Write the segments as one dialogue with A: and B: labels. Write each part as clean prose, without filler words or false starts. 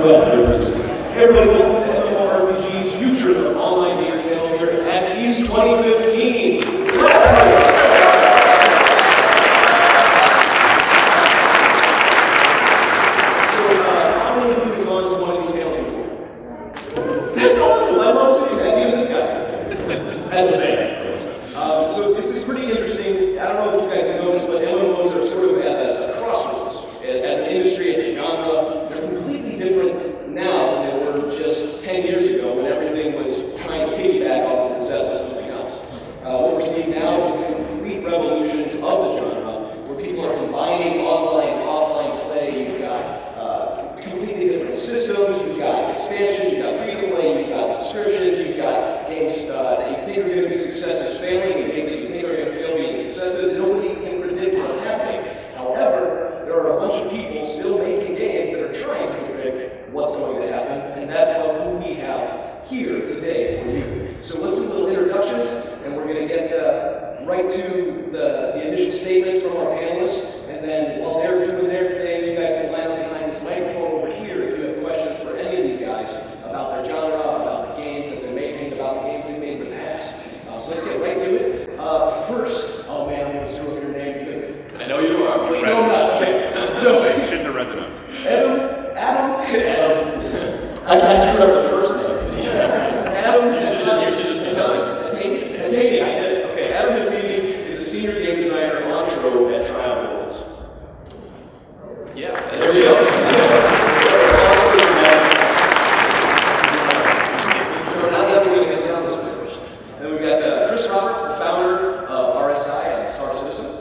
A: Everybody, welcome to MMORPGs Future of Online Games panel here at East 2015. So, how many of you have gone to one of these panels before? That's awesome. I love seeing that. Even this guy. As a fan. So it's pretty interesting. I don't know if you guys have noticed, but MMOs are sort of at a crossroads. As an industry, as a genre, they're completely different now than they were just 10 years ago when everything was trying to piggyback off the success of something else. What we're seeing now is a complete revolution of the genre, where people are combining online and offline play. You've got completely different systems, you've got expansions, you've got free-to-play, you've got subscriptions, you've got games that you think are going to be successes failing, and games that you think are going to fail being successes. Nobody can predict what's happening. However, there are a bunch of people still making games that are trying to predict what's going to happen, and that's what we have here today for you. So let's do little introductions, and we're going to get right to the initial statements from our panelists, and then while they're doing their thing, you guys can line up behind this microphone over here if you have questions for any of these guys about their genre, about the games that they're making, about the games they made in the past. So let's get right to it. First, oh man, I'm going to screw up your name because
B: I know you are.
A: No, I'm not. Okay. So,
B: you shouldn't have read the notes.
A: Adam. I screwed up the first name. Adam Hatani. I did. Okay, Adam Hatani is a senior game designer on Trove at Shroud.
B: Yeah.
A: There you go. Now that we're going to get down this way first. Then we've got Chris Roberts, the founder of RSI and Star Citizen.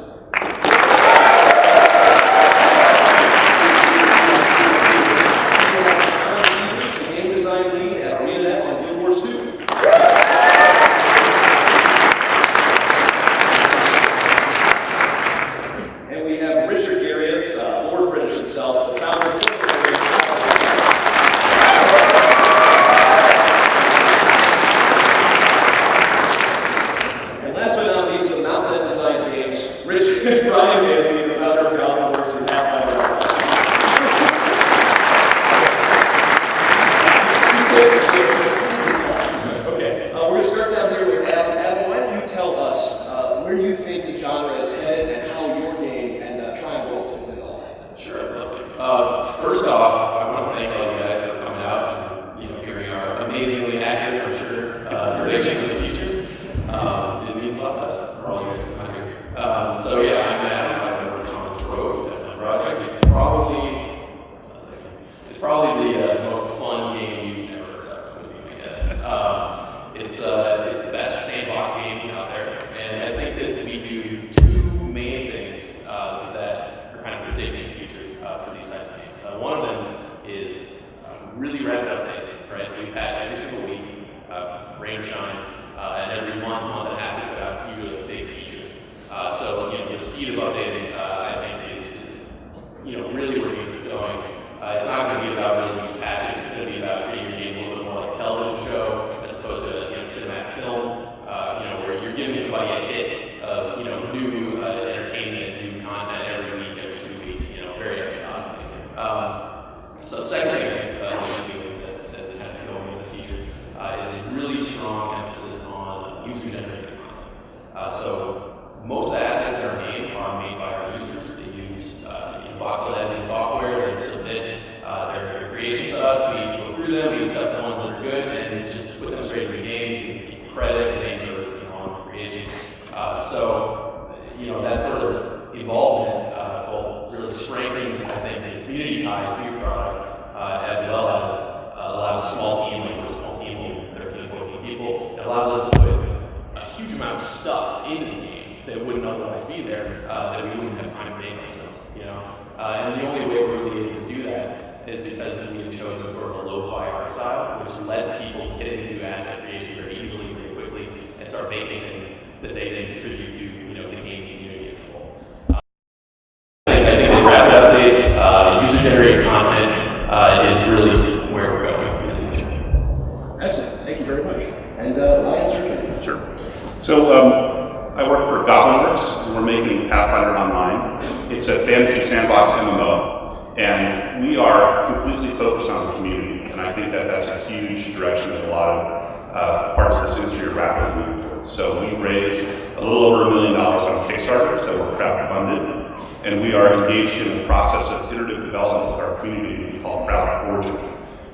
C: I work for Goblinworks. We're making Pathfinder Online. It's a fantasy sandbox MMO.
B: And we are completely focused on the community, and I think that that's a huge direction that a lot of parts of this industry are rapidly moving towards. So we raised a little over $1 million on Kickstarter, so we're crowdfunded, and we are engaged in the process of iterative development with our community we call Crowdforging.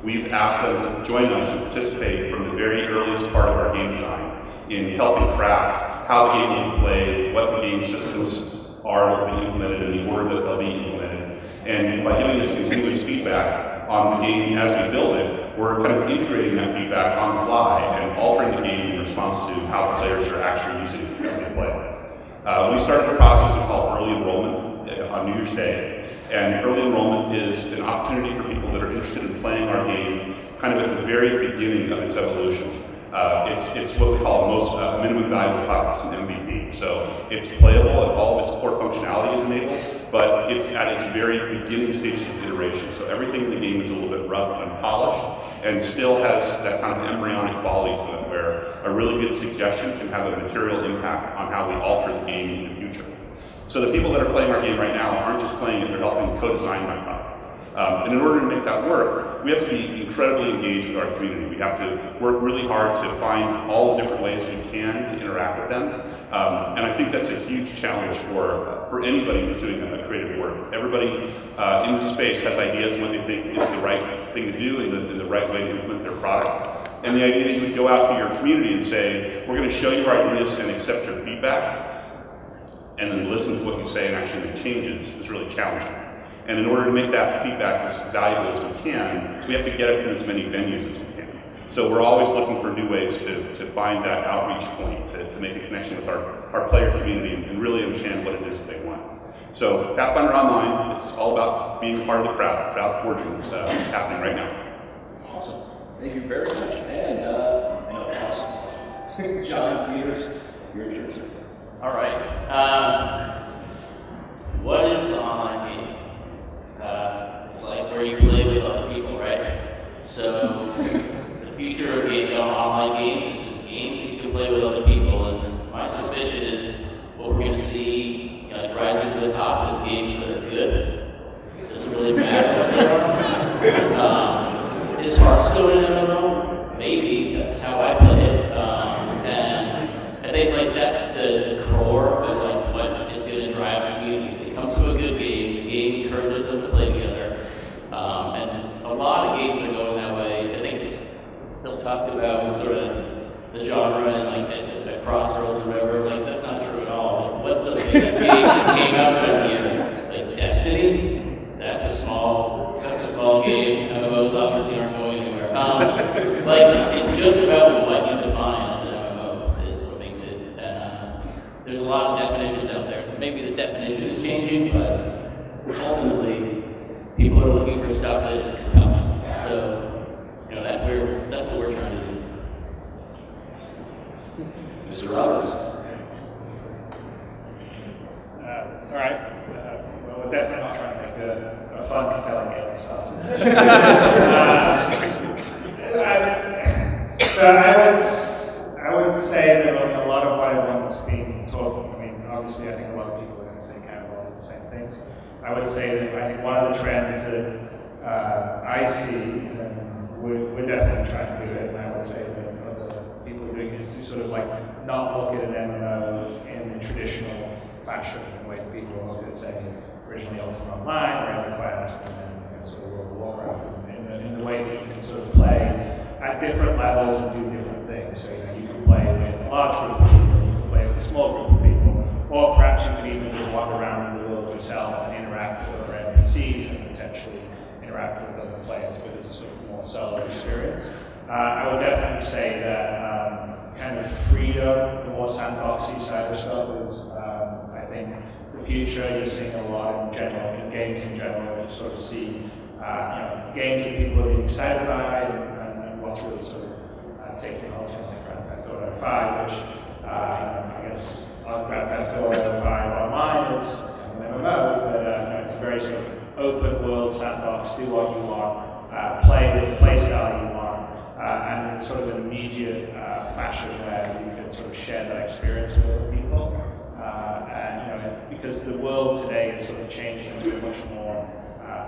B: We've asked them to join us and participate from the very earliest part of our game design in helping craft how the game will be played, what the game systems are that will be implemented, in the order that they'll be implemented. And by giving us continuous feedback on the game as we build it, we're kind of integrating that feedback on the fly and altering the game in response to how the players are actually using it as they play. We started a process we call early enrollment on New Year's Day. And early enrollment is an opportunity for people that are interested in playing our game kind of at the very beginning of its evolution. It's what we call the most minimum valuable class, an MVP. So it's playable and all of its core functionality is enabled, but it's at its very beginning stages of iteration. So everything in the game is a little bit rough and polished and still has that kind of embryonic quality to it where a really good suggestion can have a material impact on how we alter the game in the future. So the people that are playing our game right now aren't just playing it, they're helping co-design my product. And in order to make that work, we have to be incredibly engaged with our community. We have to work really hard to find all the different ways we can to interact with them. And I think that's a huge challenge for anybody who's doing creative work. Everybody in the space has ideas on what they think is the right thing to do and the right way to implement their product. And the idea that you would go out to your community and say, we're going to show you our ideas and accept your feedback, and then listen to what you say and actually make changes is really challenging. And in order to make that feedback as valuable as we can, we have to get it from as many venues as we can. So we're always looking for new ways to find that outreach point, to make a connection with our player community and really understand what it is that they want. So Pathfinder Online, it's all about being part of the crowd. Crowdforging is happening right now.
A: Awesome. Thank you very much. And awesome. John Peters, your turn, sir.
C: All right. What is an online game? It's like where you play with other people, right? So the future of online games is just games that you can play with other people. And my suspicion is what we're going to see rising to the top is games that are good. It doesn't really matter what they are. Is Hearthstone an MMO? Maybe. That's how I play it. And I think that's the core of what is going to drive the community. They come to a good game. The game encourages them to play together. And a lot of games are going that way. I think Bill talked about sort of the genre and it's a crossroads or whatever. That's not true at all. What's the biggest games that came out this year? Like Destiny? That's a small game. MMOs obviously aren't going anywhere. It's just about what you define as an MMO is what makes it. And there's a lot of definitions out there. Maybe the definition is changing, but ultimately, people are looking for stuff that is compelling. So, that's what we're trying to do.
A: Mr. Roberts.
D: All right. Well, we're definitely not trying to make a fun, compelling game. So I would say that a lot of what everyone's been talking. I mean, obviously, I think a lot of people are going to say kind of all the same things. I would say that I think one of the trends that I see, and we're definitely trying to do it, and I would say that other people are doing it, is to sort of not look at an MMO in the traditional fashion, the way people looked at, say, originally Ultimate Online or EverQuest, and then sort of World of Warcraft, in the way that you can sort of play at different levels and do different things. So you can play with a large group of people, you can play with a small group of people, or perhaps you could even just wander around in the world yourself and interact with other NPCs and potentially interact with other players, but it's a sort of more solo experience. I would definitely say that kind of freedom, the more sandboxy side of stuff is, I think, the future. You're seeing a lot in general, in games in general. You sort of see games that people are really excited by and what's really sort of taking hold, like Grand Theft Auto 5, which I guess Grand Theft Auto 5 Online is kind of an MMO, but it's a very sort of open world sandbox. Do what you want, play with the play style you want, and in sort of an immediate fashion where you can sort of share that experience with other people. And because the world today is sort of changed into a much more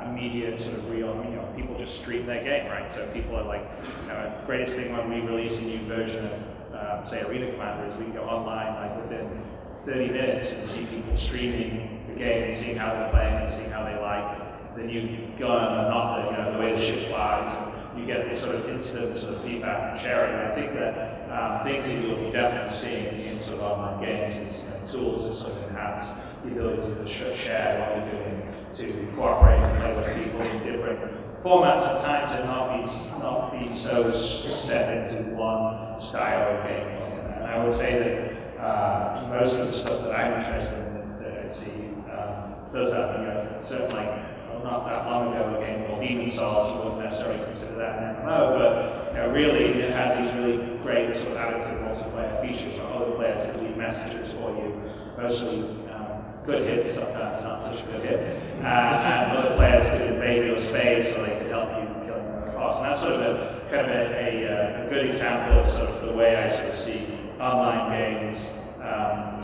D: immediate sort of real, people just stream their game, right? So people are like, greatest thing when we release a new version of, say, Arena Commander is we can go online like within 30 minutes and see people streaming the game and seeing how they're playing and seeing how they like the new gun and not the way the ship flies. And you get this sort of instant sort of feedback and sharing. And I think that things that you'll be definitely seeing in sort of online games is tools that sort of enhance the ability to share what you're doing, to cooperate and play with people in different formats at times and not be so set into one style of game. And I would say that most of the stuff that I'm interested in that I see does that. Certainly not that long ago, a game called Demon Souls, you wouldn't necessarily consider that an MMO, but really it had these really great sort of additive multiplayer features where other players could leave messages for you, mostly good hits, sometimes not such a good hit, and other players could invade your space or they could help you killing their boss. And that's sort of a good example of sort of the way I sort of see online games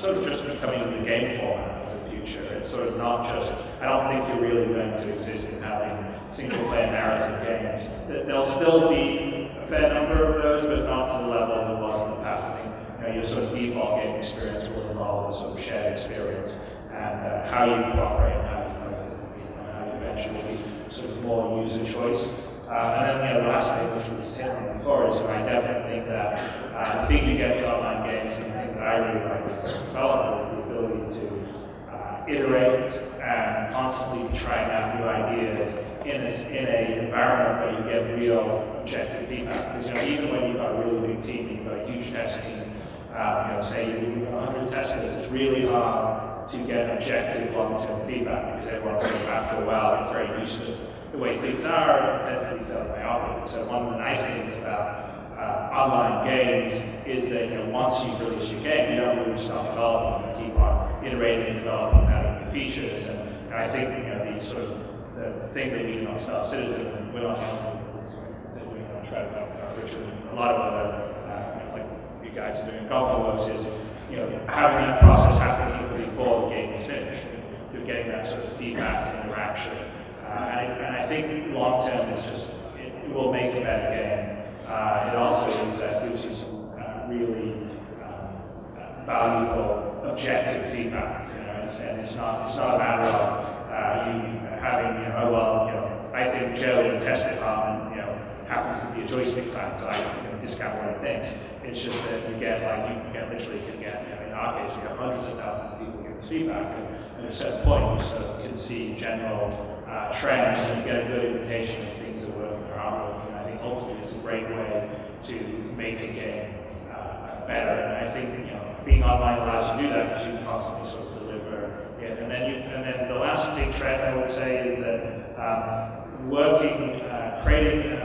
D: sort of just becoming the game format of the future. It's sort of not just, I don't think you're really going to exist in having single-player narrative games. There'll still be a fair number of those, but not to the level that was in the past. I think your sort of default game experience will involve a sort of shared experience, and how you cooperate and how you play with different people, and how you eventually be sort of more user choice. And then the last thing, which was hit on before, is I definitely think that the thing you get with online games, and the thing that I really like as a developer, is the ability to iterate and constantly be trying out new ideas in an environment where you get real objective feedback. Because even when you've got a really big team, you've got a huge test team, say you've got 100 testers, it's really hard to get objective long-term feedback because everyone sort of after a while gets very used to the way things are, and tends to be felt by others. So one of the nice things about online games is that once you've released your game, you don't really stop developing. You keep on iterating and developing, adding new features. And I think the sort of the thing that we do on Star Citizen, and we're not the only ones that we're going to try to develop, Richard, and a lot of other like you guys are doing MMOs is having that process happen even before the game is finished. You're getting that sort of feedback and interaction. And I think long term it will make a better game. It also gives you some really valuable objective feedback. And it's not a matter of you having I think Joe in the test department happens to be a joystick fan, so I can discount what he thinks. It's just that you get literally in our case you have hundreds of thousands of people giving feedback, and at a certain point you sort of can see general trends, and you get a good indication of things that work or aren't working. I think ultimately it's a great way to make a game better, and I think being online allows you to do that because you can constantly sort of deliver it. And then the last big trend I would say is that creating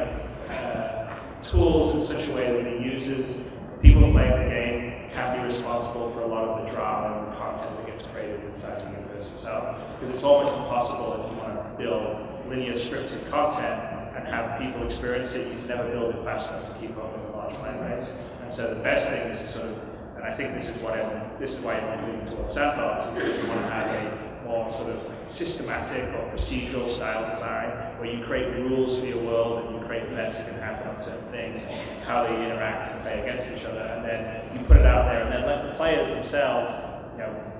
D: tools in such a way that the users, people playing the game, can be responsible for a lot of the drama and the content that gets created inside the universe itself. Because it's almost impossible if you want to build linear scripted content and have people experience it, you can never build it fast enough to keep up with a large fan base. And so the best thing is to sort of, and I think this is why I'm moving towards sandbox, is that you want to have a more sort of systematic or procedural style design where you create rules for your world and you create events that can happen on certain things, how they interact and play against each other, and then you put it out there and then let the players themselves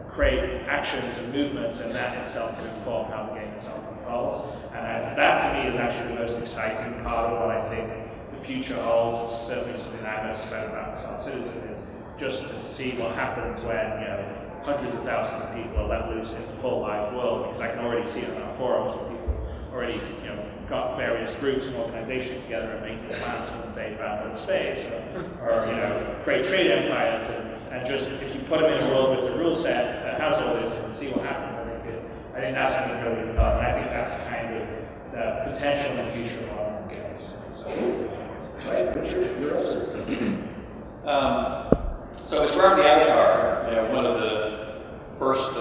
D: create actions and movements, and that itself can inform how the game itself unfolds. And that to me is actually the most exciting part of what I think the future holds. It's certainly something I'm most excited about Star Citizen, is just to see what happens when hundreds of thousands of people are let loose in the full live world, because I can already see it on our forums where people already got various groups and organizations together and making plans to invade random space or create trade empires, and just if you put them in a world with the rule set that has all this and see what happens, I think that's going to be really fun. And I think that's kind of the potential in the future of online games.
A: Right, Richard, you're also.
E: So with Shroud the Avatar, one of the first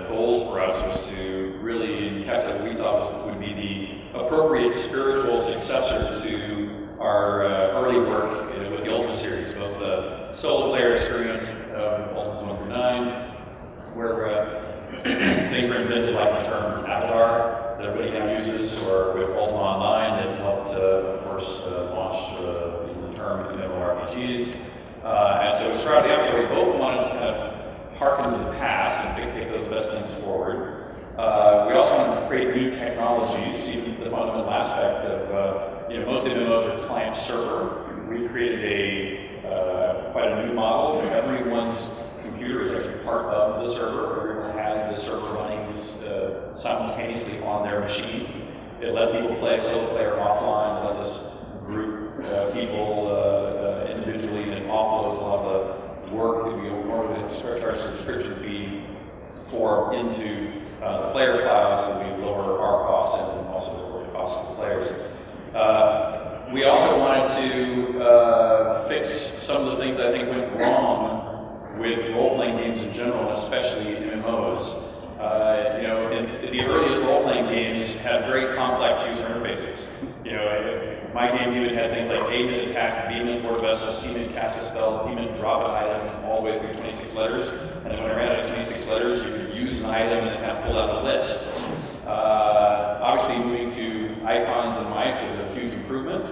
E: goals for us was to really catch what we thought would be the appropriate spiritual successor to our early work with the Ultimate series, both the solo player experience of Ultimates 1 through 9, where things were invented like the term avatar, that everybody now uses, or with Ultima Online that helped, of course, launch the term MMORPGs. And so with Shroud and Reactive, we both wanted to kind of harken to the past and take those best things forward. We also wanted to create new technologies. Even the fundamental aspect of, most MMOs are client server. We've created quite a new model. Everyone's computer is actually part of the server. Everyone has the server running simultaneously on their machine. It lets people play solo player offline. It lets us group people individually, and offloads a lot of the work that we normally charge a subscription fee for into the player cloud, so we lower our costs and also lower the cost to the players. We also wanted to fix some of the things that I think went wrong with role-playing games in general, and especially MMOs. The earliest role-playing games had very complex user interfaces. My games even had things like A-min attack, B-min word of vessel, C-min cast a spell, D-min drop an item, all the way through 26 letters. And then when I ran out of 26 letters, you could use an item and it kind of pulled out a list. Obviously, moving to icons and mice was a huge improvement.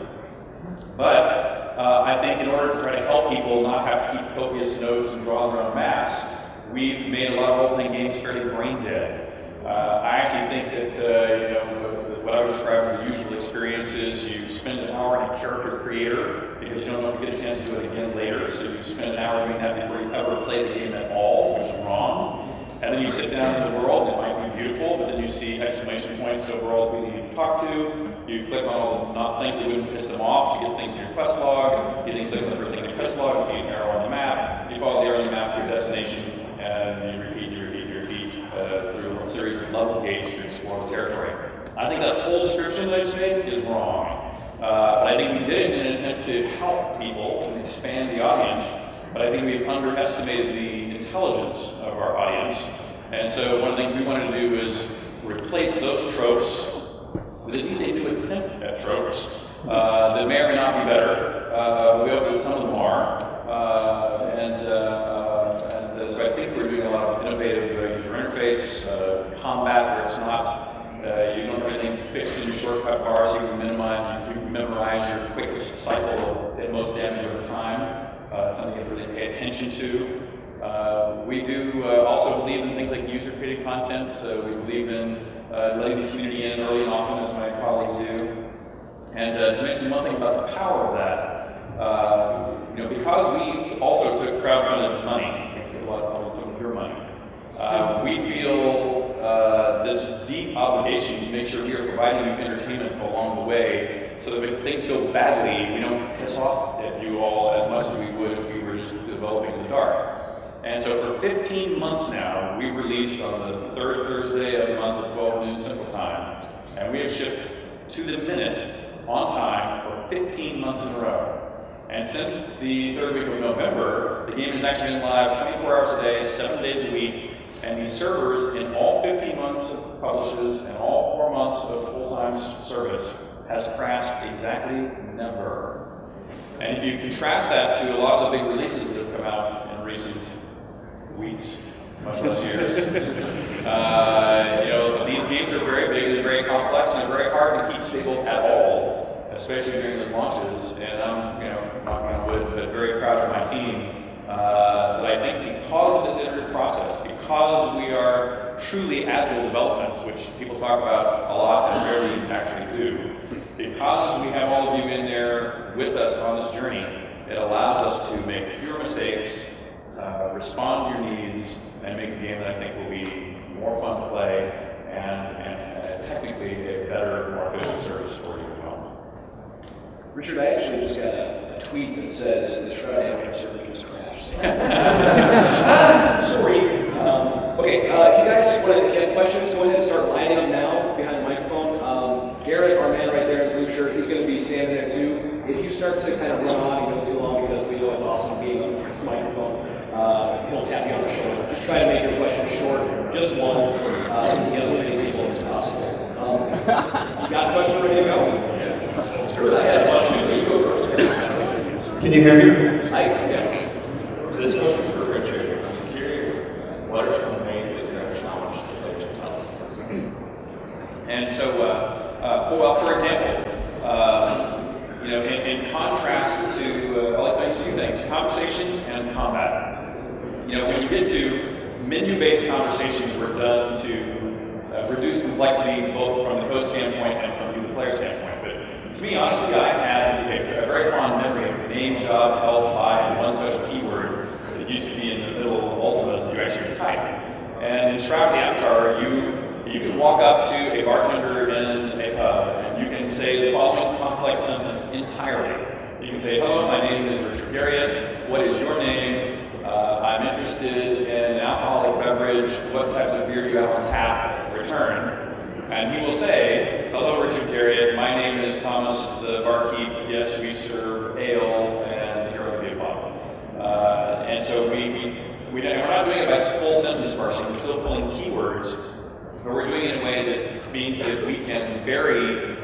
E: But I think in order to try to help people not have to keep copious notes and draw their own maps, we've made a lot of role-playing games fairly brain dead. I actually think that what I would describe as the usual experience is you spend an hour in a character creator because you don't know if you get a chance to do it again later, so you spend an hour doing that before you ever play the game at all, which is wrong. And then you sit down in the world, it might be beautiful, but then you see exclamation points over all the people you need to talk to. You click on all the things that wouldn't piss them off, you get things in your quest log, you then click on the first thing in your quest log, you see an arrow on the map, you follow the arrow on the map to your destination, and you repeat through a series of level gates to explore the territory. I think that whole description that I just made is wrong. But I think we did it in an attempt to help people and expand the audience, but I think we've underestimated the intelligence of our audience. And so one of the things we wanted to do is replace those tropes with at least a new attempt at tropes that may or may not be better. We hope that some of them are. So I think we're doing a lot of innovative user interface, combat where it's not, you don't have anything fixed in your shortcut bars, you can memorize your quickest cycle of most damage over time. It's something you really pay attention to. We do also believe in things like user-created content, so we believe in letting the community in early and often, as my colleagues do. And to mention one thing about the power of that, because we also took crowdfunded money, a lot of some of your money, we feel this deep obligation to make sure we are providing you entertainment along the way, so that if things go badly, we don't piss off at you all as much as we would if we were just developing in the dark. And so for 15 months now, we've released on the third Thursday of the month at 12 noon Central Time, and we have shipped to the minute on time for 15 months in a row. And since the third week of November, the game has actually been live 24 hours a day, 7 days a week, and these servers in all 15 months of publishes and all 4 months of full-time service has crashed exactly never. And if you contrast that to a lot of the big releases that have come out in recent weeks, much less years, these games are very big and very complex, and they're very hard to keep stable at all, especially during those launches. And I'm knocking on wood, but very proud of my team. That I think because of this iterative process, because we are truly agile development, which people talk about a lot and rarely actually do, because we have all of you in there with us on this journey, it allows us to make fewer mistakes, respond to your needs, and make a game that I think will be more fun to play and technically a better, more efficient service for you as well.
A: Richard, I actually just got a tweet that says the Shroud server just crashed. Sorry. Okay, if you guys want to get questions, go ahead and start lining them now behind the microphone. Garriott, our man right there in the blue shirt, he's going to be standing there too. If you start to kind of run on, too long because we know it's awesome being on the microphone, he'll tap you on the shoulder. Just try to make your question short, just one, so we can get as many people as possible. You got a question ready to go? Screw it, I had a question, but you go first.
F: Can you hear me?
A: Yeah.
F: This question's for Richard. I'm curious, what are some ways that you're challenged to play intelligence?
E: And so example. In contrast to, I like to use two things, conversations and combat. When you get to menu-based conversations were done to reduce complexity both from the code standpoint and from the player standpoint. But to me, honestly, I had a very fond memory of name, job, health, buy, and one special keyword that used to be in the middle of Ultimas that you actually type. And in Shroud the Avatar, you can walk up to a bartender in a pub and you can say the following complex sentence entirely. You can say, hello, my name is Richard Garriott. What is your name? I'm interested in an alcoholic beverage. What types of beer do you have on tap? Return. And he will say, hello, Richard Garriott. My name is Thomas, the barkeep. Yes, we serve ale, and here will be a bottle. And so we're not doing it by full sentence parsing. We're still pulling keywords, but we're doing it in a way that means that we can bury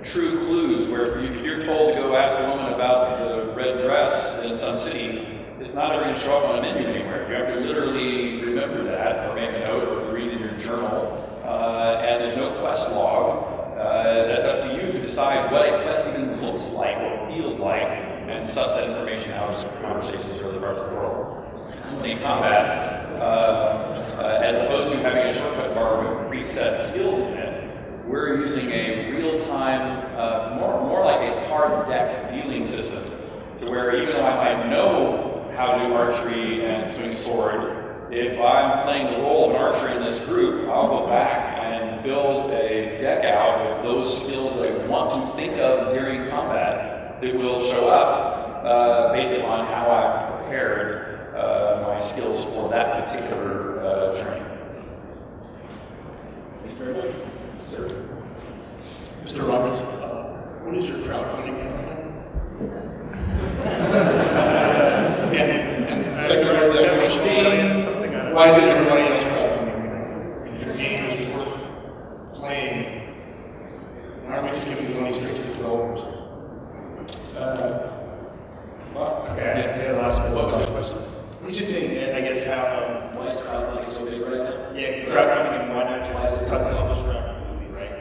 E: true clues. Where if you're told to go ask the woman about the red dress in some city, it's not ever going to show up on a menu anywhere. You have to literally remember that, or make a note, or read in your journal. And there's no quest log. That's up to you to decide what a quest even looks like, or feels like, and suss that information out of conversations or other parts of the world. In combat, as opposed to having a shortcut bar with preset skills in it, we're using a real-time, more like a card deck dealing system, to where even though I might know how to do archery and swing sword, if I'm playing the role of an archer in this group, I'll go back and build a deck out with those skills that I want to think of during combat that will show up based upon how I've prepared my skills for that particular training.
A: Thank you very much. Sir.
G: Mr. Roberts, what is your crowdfunding outline? and secondary to that question, why isn't everybody else crowdfunding right now? If your game is worth playing, why aren't we just giving the money straight to the developers?
D: Okay, last question.
F: He's just saying, I guess, how,
A: Why is crowdfunding so big right now?
F: yeah, crowdfunding, and why not just cut the publisher out completely, right?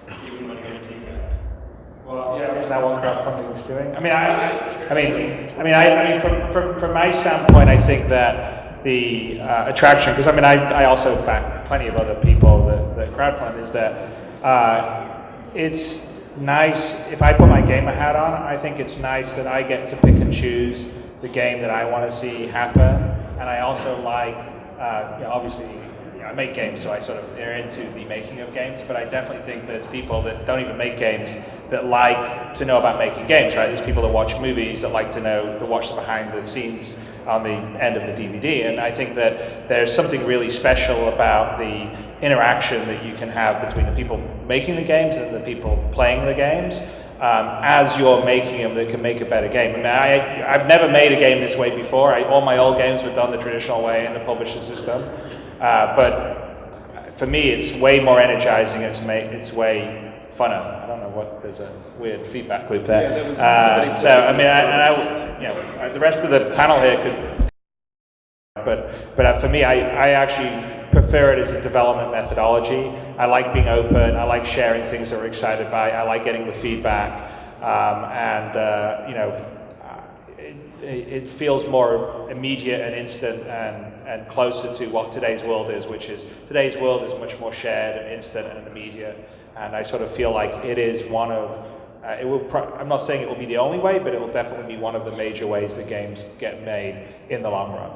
F: And give the money over to you guys.
D: Well, yeah, is that what crowdfunding is doing? From my standpoint, I think that the attraction, because I also back plenty of other people that crowdfund, is that it's nice, if I put my gamer hat on, I think it's nice that I get to pick and choose the game that I want to see happen, and I also like, obviously, I make games, so I sort of are into the making of games, but I definitely think there's people that don't even make games that like to know about making games, right? There's people that watch movies that like to know, that watch the behind the scenes on the end of the DVD, and I think that there's something really special about the interaction that you can have between the people making the games and the people playing the games. As you're making them, that can make a better game. I've never made a game this way before. All my old games were done the traditional way in the publisher system. But for me, it's way more energizing. It's way funner. I don't know what. There's a weird feedback loop there. The rest of the panel here could. But for me, I actually prefer it as a development methodology. I like being open. I like sharing things that we're excited by. I like getting the feedback, it feels more immediate and instant and closer to what today's world is, which is today's world is much more shared and instant and immediate. And I sort of feel like it is one of I'm not saying it will be the only way, but it will definitely be one of the major ways that games get made in the long run.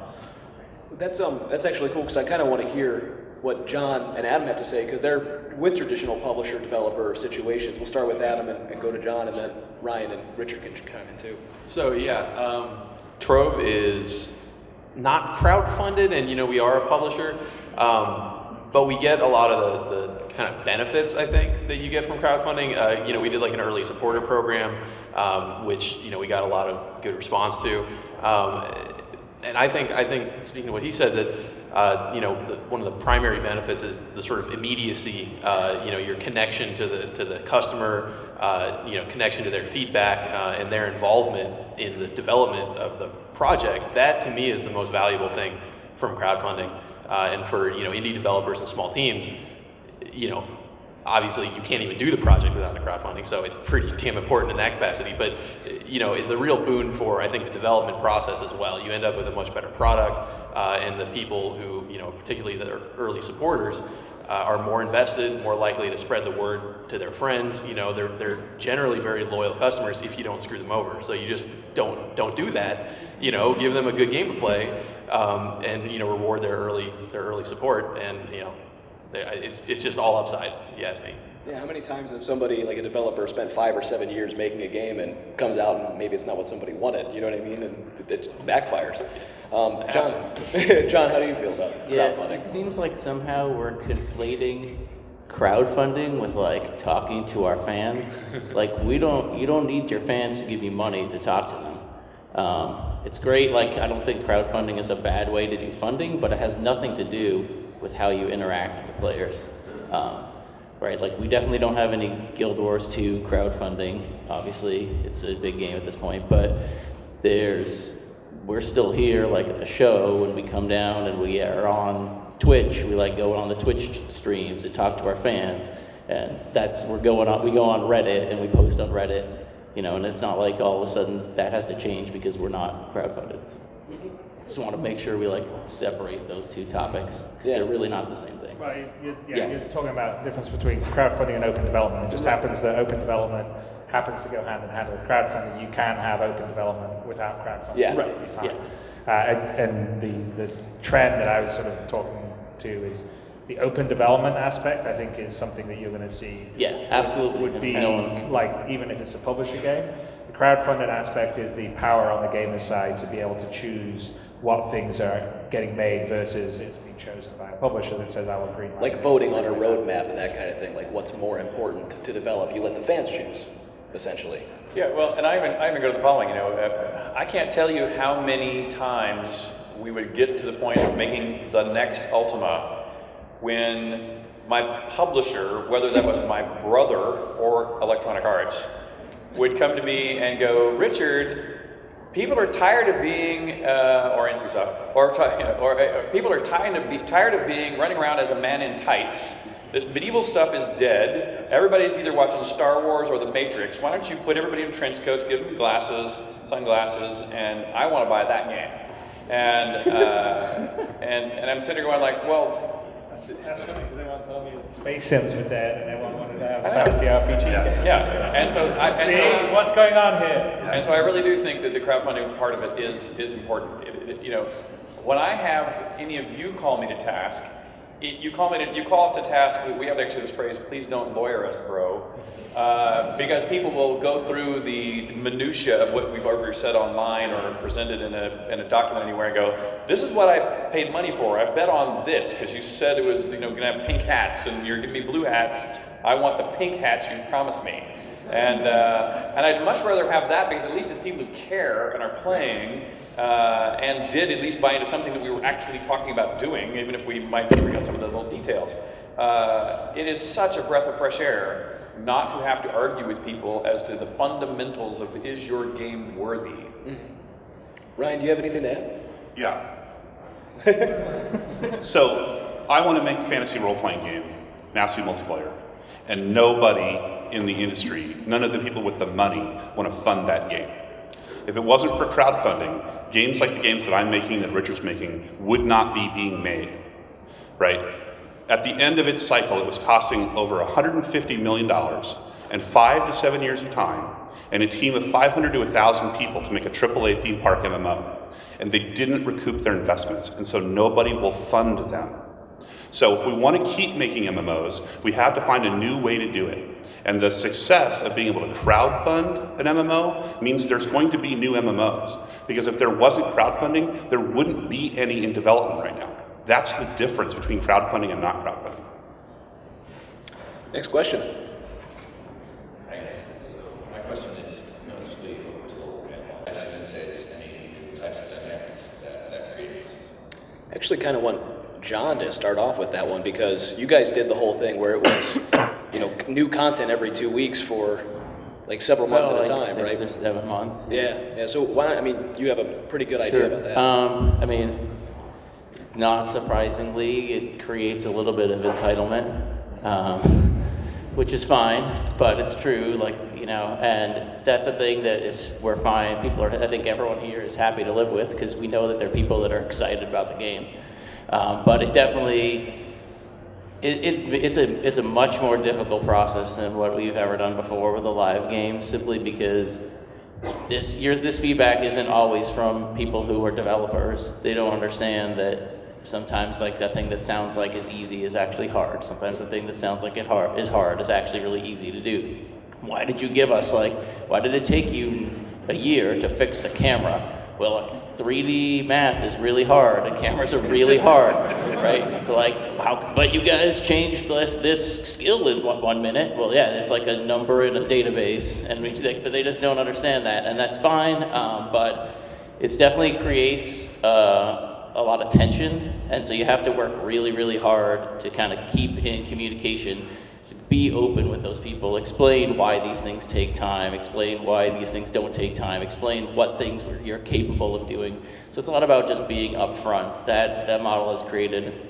A: That's actually cool, because I kind of want to hear what John and Adam have to say, because they're with traditional publisher developer situations. We'll start with Adam and go to John, and then Ryan and Richard can chime in too.
H: So Trove is not crowdfunded, and we are a publisher, but we get a lot of the kind of benefits, I think, that you get from crowdfunding. We did like an early supporter program, which we got a lot of good response to. And I think, speaking of what he said, that one of the primary benefits is the sort of immediacy. Your connection to the customer, connection to their feedback, and their involvement in the development of the project. That to me is the most valuable thing from crowdfunding. And for indie developers and small teams, obviously you can't even do the project without the crowdfunding, so it's pretty damn important in that capacity. But it's a real boon for, I think, the development process as well. You end up with a much better product, and the people who, particularly that are early supporters, are more invested, more likely to spread the word to their friends. They're generally very loyal customers if you don't screw them over. So you just don't do that. Give them a good game to play, and reward their early support, and it's just all upside, if you ask me.
I: Yeah, how many times have somebody, like a developer, spent 5 or 7 years making a game and comes out and maybe it's not what somebody wanted, you know what I mean? And it backfires. John, how do you feel about crowdfunding?
C: It seems like somehow we're conflating crowdfunding with like talking to our fans. Like you don't need your fans to give you money to talk to them. It's great, like I don't think crowdfunding is a bad way to do funding, but it has nothing to do with how you interact with the players. Right, like we definitely don't have any Guild Wars 2 crowdfunding. Obviously, it's a big game at this point, but we're still here, like at the show when we come down and we are on Twitch. We like go on the Twitch streams to talk to our fans, and we go on Reddit and we post on Reddit, and it's not like all of a sudden that has to change because we're not crowdfunded. Just want to make sure we separate those two topics because they're really not the same thing.
D: Well, you're talking about the difference between crowdfunding and open development. It just happens that open development happens to go hand in hand with crowdfunding. You can have open development without crowdfunding.
I: Yeah.
D: Right. It'd be fine. And the trend that I was sort of talking to is the open development aspect. I think is something that you're going to see.
C: Yeah, absolutely.
D: Would be even if it's a publisher game. The crowdfunded aspect is the power on the gamer side to be able to choose what things are getting made versus it's being chosen by a publisher that says I will green light.
I: Like voting on a roadmap and that kind of thing, like what's more important to develop. You let the fans choose, essentially.
E: Yeah, well, and I even go to the following, I can't tell you how many times we would get to the point of making the next Ultima when my publisher, whether that was my brother or Electronic Arts, would come to me and go, Richard, people are tired of being, or NCSoft, or people are tired of being running around as a man in tights. This medieval stuff is dead. Everybody's either watching Star Wars or The Matrix. Why don't you put everybody in trench coats, give them glasses, sunglasses, and I want to buy that game. And I'm sitting there going like, well,
D: that's funny because everyone told me that Space Sims were dead and everyone wanted to have fantasy RPG games.
E: Yeah, and so
D: what's going on here?
E: And so I really do think that the crowdfunding part of it is important. When I have any of you call me to task, you call us to task. We have actually this phrase: "Please don't lawyer us, bro," because people will go through the minutia of what we've already said online or presented in a document anywhere and go, "This is what I paid money for. I bet on this because you said it was going to have pink hats and you're giving me blue hats. I want the pink hats you promised me." And I'd much rather have that because at least it's people who care and are playing and did at least buy into something that we were actually talking about doing, even if we might disagree on some of the little details. It is such a breath of fresh air not to have to argue with people as to the fundamentals of is your game worthy.
I: Mm-hmm. Ryan, do you have anything to add?
B: Yeah. So I want to make a fantasy role-playing game, massively multiplayer, and nobody in the industry, none of the people with the money, want to fund that game. If it wasn't for crowdfunding, games like the games that I'm making, that Richard's making, would not be being made, right? At the end of its cycle, it was costing over $150 million and 5 to 7 years of time and a team of 500 to 1,000 people to make a AAA theme park MMO. And they didn't recoup their investments, and so nobody will fund them. So if we want to keep making MMOs, we have to find a new way to do it. And the success of being able to crowdfund an MMO means there's going to be new MMOs. Because if there wasn't crowdfunding, there wouldn't be any in development right now. That's the difference between crowdfunding and not crowdfunding.
I: Next question.
J: Hi guys, so my question is mostly over to the as you say, it's any new types of dynamics that creates.
I: I actually kind of want John to start off with that one because you guys did the whole thing where it was, new content every 2 weeks for like several months at a time, right?
C: 6 or 7 months.
I: Yeah. So why? You have a pretty good idea about that.
C: Not surprisingly, it creates a little bit of entitlement. which is fine, but it's true, like, you know, and that's a thing that we're fine. People are, I think everyone here is happy to live with, because we know that there are people that are excited about the game. But it definitely, it's a much more difficult process than what we've ever done before with a live game, simply because this feedback isn't always from people who are developers. They don't understand that sometimes like that thing that sounds like is easy is actually hard. Sometimes the thing that sounds like is hard is actually really easy to do. Why did you give us why did it take you a year to fix the camera? Well, 3D math is really hard, and cameras are really hard, right? But you guys changed this skill in 1 minute. Well, yeah, it's like a number in a database, but they just don't understand that, and that's fine. But it definitely creates a lot of tension, and so you have to work really, really hard to kind of keep in communication. Be open with those people, explain why these things take time, explain why these things don't take time, explain what things you're capable of doing. So it's a lot about just being upfront. That model has created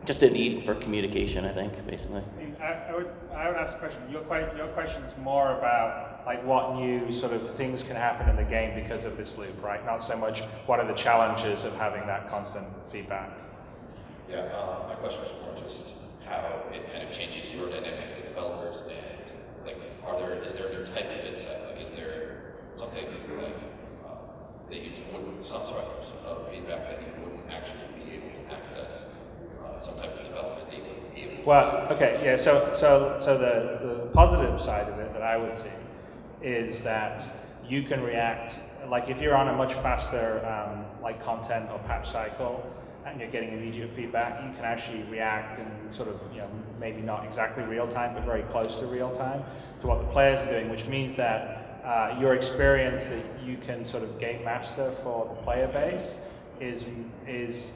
C: just a need for communication, I think, basically.
D: I would ask a question. Your question is more about like what new sort of things can happen in the game because of this loop, right? Not so much what are the challenges of having that constant feedback.
J: Yeah, my question was more just how it kind of changes your dynamic as developers, and like, is there a new type of insight? Like, is there something like that you wouldn't, some sort of feedback that you wouldn't actually be able to access? Some type of development that you wouldn't be able to.
D: Well, okay, yeah. So the positive side of it that I would see is that you can react. Like if you're on a much faster like content or patch cycle, and you're getting immediate feedback, you can actually react in sort of, maybe not exactly real time, but very close to real time to what the players are doing, which means that your experience that you can sort of game master for the player base is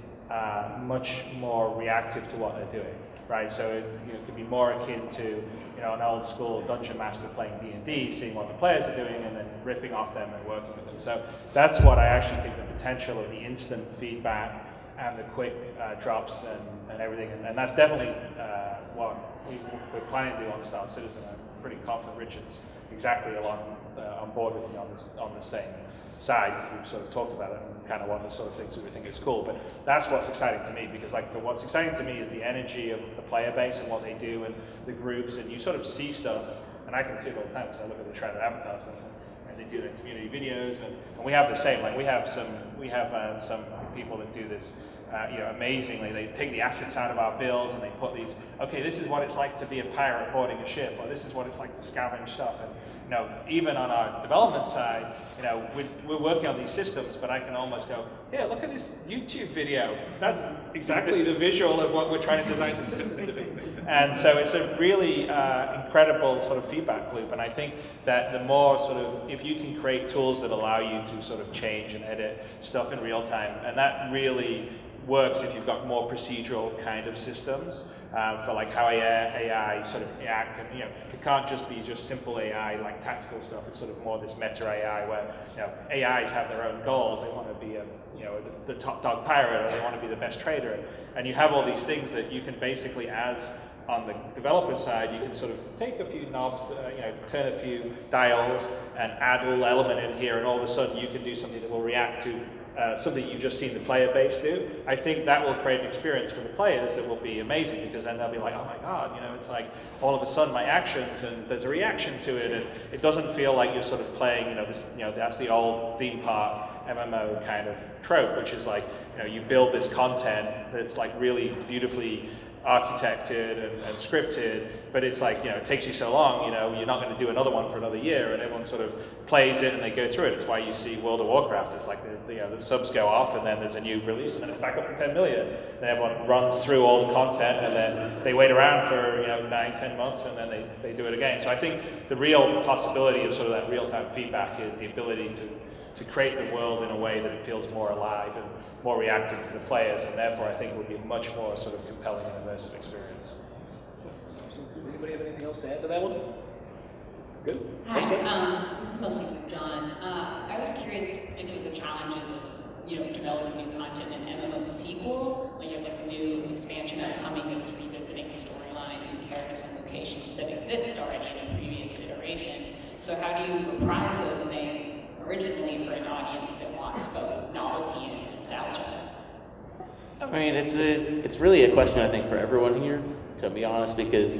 D: much more reactive to what they're doing, right? So it could be more akin to an old school dungeon master playing D&D, seeing what the players are doing and then riffing off them and working with them. So that's what I actually think the potential of the instant feedback and the quick drops and everything, and that's definitely what we're planning to do on Star Citizen. I'm pretty confident Richard's exactly on board with me on the same side, because we've sort of talked about it and kind of one of the sort of things that we think is cool. But that's what's exciting to me, because for what's exciting to me is the energy of the player base and what they do and the groups, and you sort of see stuff, and I can see it all the time because I look at the Shroud Avatar stuff, and they do their community videos, and we have the same. Like we have some people that do this amazingly. They take the assets out of our builds and they put these, okay, this is what it's like to be a pirate boarding a ship, or this is what it's like to scavenge stuff. And even on our development side, we're working on these systems, but I can almost go, yeah, look at this YouTube video. That's exactly the visual of what we're trying to design the system to be. And so it's a really incredible sort of feedback loop. And I think that the more sort of, if you can create tools that allow you to sort of change and edit stuff in real time, and that really works if you've got more procedural kind of systems for like how AI sort of act, and it can't just be just simple AI like tactical stuff. It's sort of more this meta AI where AIs have their own goals. They want to be the top dog pirate, or they want to be the best trader, and you have all these things that you can basically, as on the developer side, you can sort of take a few knobs, turn a few dials and add a little element in here, and all of a sudden you can do something that will react to something you've just seen the player base do. I think that will create an experience for the players that will be amazing, because then they'll be like, oh my god, it's like all of a sudden my actions, and there's a reaction to it, and it doesn't feel like you're sort of playing, that's the old theme park MMO kind of trope, which is like, you build this content that's like really beautifully architected and scripted, but it's like, it takes you so long, you're not going to do another one for another year, and everyone sort of plays it and they go through it. It's why you see World of Warcraft, it's like the subs go off and then there's a new release and then it's back up to 10 million. Then everyone runs through all the content and then they wait around for 9-10 months and then they do it again. So I think the real possibility of sort of that real-time feedback is the ability to create the world in a way that it feels more alive and more reactive to the players, and therefore I think it would be a much more sort of compelling and immersive experience.
I: Anybody have anything else to add to that one? Good.
K: Hi, this is mostly for John. I was curious, particularly the challenges of developing new content in MMO sequel, when you have like a new expansion upcoming that was revisited revisiting storylines and characters and locations that exist already in a previous iteration. So how do you reprise those things originally for an audience that wants both novelty and nostalgia?
C: I mean, it's really a question, I think, for everyone here, to be honest, because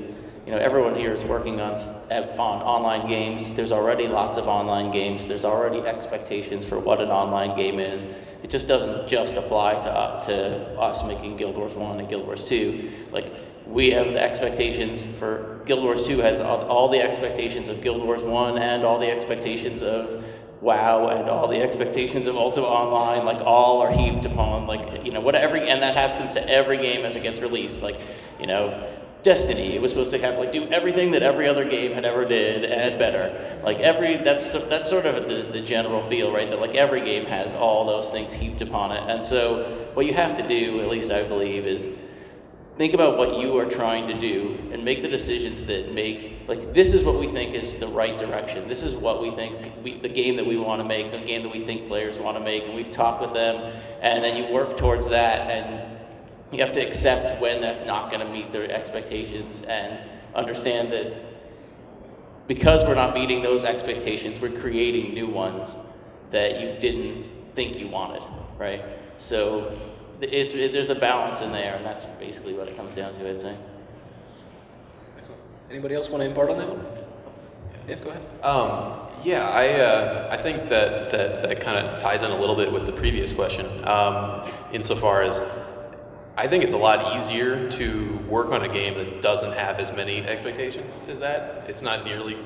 C: everyone here is working on online games. There's already lots of online games. There's already expectations for what an online game is. It just doesn't just apply to us making Guild Wars 1 and Guild Wars 2. Like, we have the expectations for Guild Wars 2 has all the expectations of Guild Wars 1 and all the expectations of WoW and all the expectations of Ultima Online, like all are heaped upon, and that happens to every game as it gets released. Destiny, it was supposed to have do everything that every other game had ever did and better. That's sort of the general feel, right? That every game has all those things heaped upon it. And so what you have to do, at least I believe, is think about what you are trying to do and make the decisions that make, this is what we think is the right direction. This is what we think, the game that we want to make, the game that we think players want to make, and we've talked with them, and then you work towards that, and you have to accept when that's not going to meet their expectations and understand that because we're not meeting those expectations, we're creating new ones that you didn't think you wanted, right? So there's a balance in there, and that's basically what it comes down to, I'd say.
I: Excellent. Anybody else want to impart on that one? Yeah, go ahead.
H: I think that kind of ties in a little bit with the previous question, insofar as I think it's a lot easier to work on a game that doesn't have as many expectations as that. It's not nearly...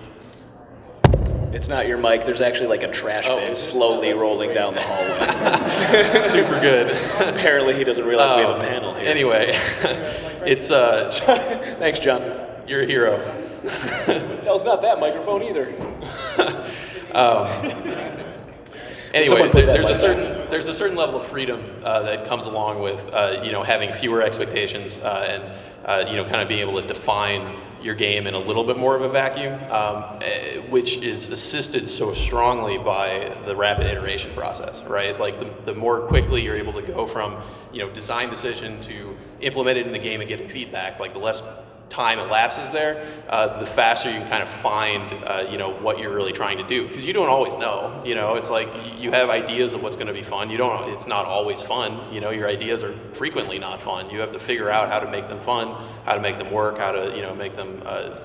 I: It's not your mic. There's actually a trash bin slowly rolling down the hallway.
H: Super good.
I: Apparently he doesn't realize we have a panel here.
H: Anyway, it's...
I: Thanks, John.
H: You're a hero.
I: No, it's not that microphone either.
H: Anyway, there's a certain level of freedom that comes along with having fewer expectations and kind of being able to define your game in a little bit more of a vacuum, which is assisted so strongly by the rapid iteration process, right? The more quickly you're able to go from design decision to implement it in the game and getting feedback, the less time elapses there, the faster you can kind of find, what you're really trying to do. Because you don't always know, it's you have ideas of what's going to be fun. It's not always fun. Your ideas are frequently not fun. You have to figure out how to make them fun, how to make them work, how to, make them